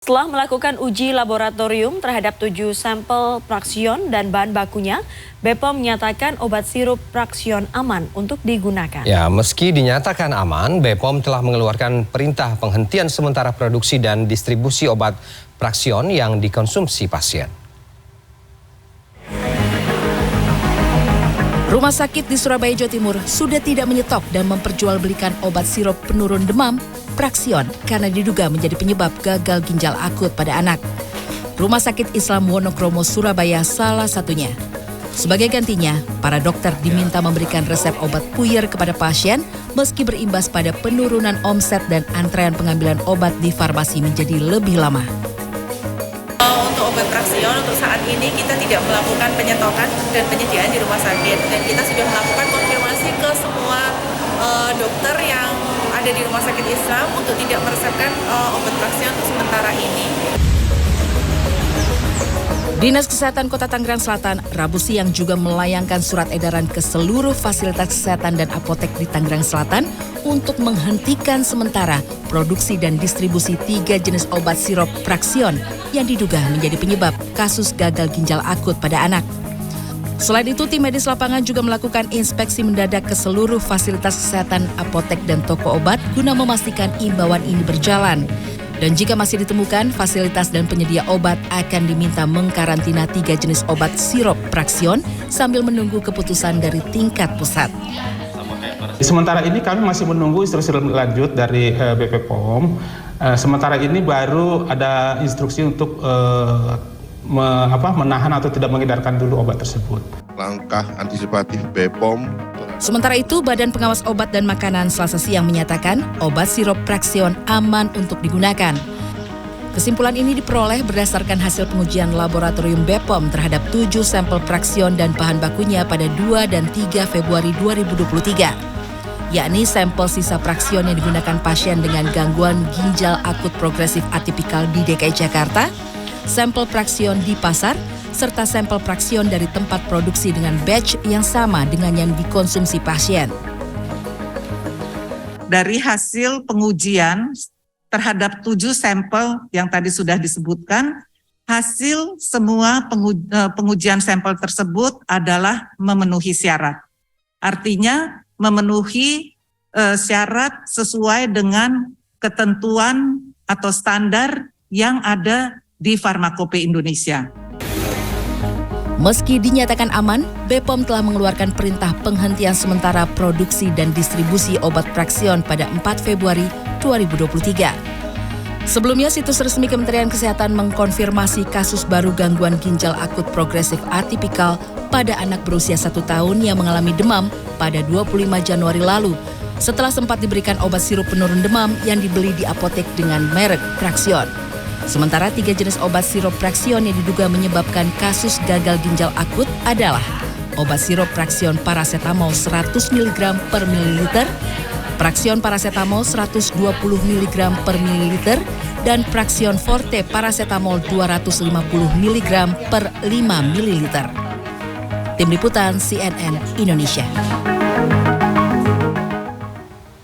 Setelah melakukan uji laboratorium terhadap 7 sampel Praxion dan bahan bakunya, BPOM menyatakan obat sirup Praxion aman untuk digunakan. Ya, meski dinyatakan aman, BPOM telah mengeluarkan perintah penghentian sementara produksi dan distribusi obat Praxion yang dikonsumsi pasien. Rumah sakit di Surabaya, Jawa Timur sudah tidak menyetop dan memperjualbelikan obat sirup penurun demam Praxion karena diduga menjadi penyebab gagal ginjal akut pada anak. Rumah sakit Islam Wonokromo Surabaya salah satunya. Sebagai gantinya, para dokter diminta memberikan resep obat puyer kepada pasien meski berimbas pada penurunan omset dan antrean pengambilan obat di farmasi menjadi lebih lama. Untuk obat Praxion untuk saat ini kita tidak melakukan penyetokan dan penyediaan di rumah sakit, dan kita sudah melakukan konfirmasi ke semua dokter yang ada di rumah sakit Islam untuk tidak meresepkan obat Praxion untuk sementara ini. Dinas Kesehatan Kota Tangerang Selatan Rabu siang juga melayangkan surat edaran ke seluruh fasilitas kesehatan dan apotek di Tangerang Selatan untuk menghentikan sementara produksi dan distribusi 3 jenis obat sirup Praxion yang diduga menjadi penyebab kasus gagal ginjal akut pada anak. Selain itu, tim medis lapangan juga melakukan inspeksi mendadak ke seluruh fasilitas kesehatan, apotek, dan toko obat guna memastikan imbauan ini berjalan. Dan jika masih ditemukan, fasilitas dan penyedia obat akan diminta mengkarantina 3 jenis obat sirup Praxion sambil menunggu keputusan dari tingkat pusat. Sementara ini kami masih menunggu instruksi lanjut dari BPOM. Sementara ini baru ada instruksi untuk menahan atau tidak mengedarkan dulu obat tersebut. Langkah antisipatif BPOM. Sementara itu, Badan Pengawas Obat dan Makanan Selasa siang menyatakan obat sirup Praxion aman untuk digunakan. Kesimpulan ini diperoleh berdasarkan hasil pengujian laboratorium BPOM terhadap 7 sampel Praxion dan bahan bakunya pada 2 dan 3 Februari 2023. Yakni sampel sisa Praxion yang digunakan pasien dengan gangguan ginjal akut progresif atipikal di DKI Jakarta, sampel Praxion di pasar, serta sampel Praxion dari tempat produksi dengan batch yang sama dengan yang dikonsumsi pasien. Dari hasil pengujian terhadap 7 sampel yang tadi sudah disebutkan, hasil semua pengujian sampel tersebut adalah memenuhi syarat. Artinya memenuhi syarat sesuai dengan ketentuan atau standar yang ada di Farmakope Indonesia. Meski dinyatakan aman, BPOM telah mengeluarkan perintah penghentian sementara produksi dan distribusi obat Praxion pada 4 Februari 2023. Sebelumnya, situs resmi Kementerian Kesehatan mengkonfirmasi kasus baru gangguan ginjal akut progresif atipikal pada anak berusia 1 tahun yang mengalami demam pada 25 Januari lalu, setelah sempat diberikan obat sirup penurun demam yang dibeli di apotek dengan merek Praxion. Sementara 3 jenis obat sirup Praxion yang diduga menyebabkan kasus gagal ginjal akut adalah obat sirup Praxion paracetamol 100 mg per mililiter, Praxion paracetamol 120 mg per mililiter, dan Praxion Forte paracetamol 250 mg per 5 mililiter. Tim Liputan CNN Indonesia.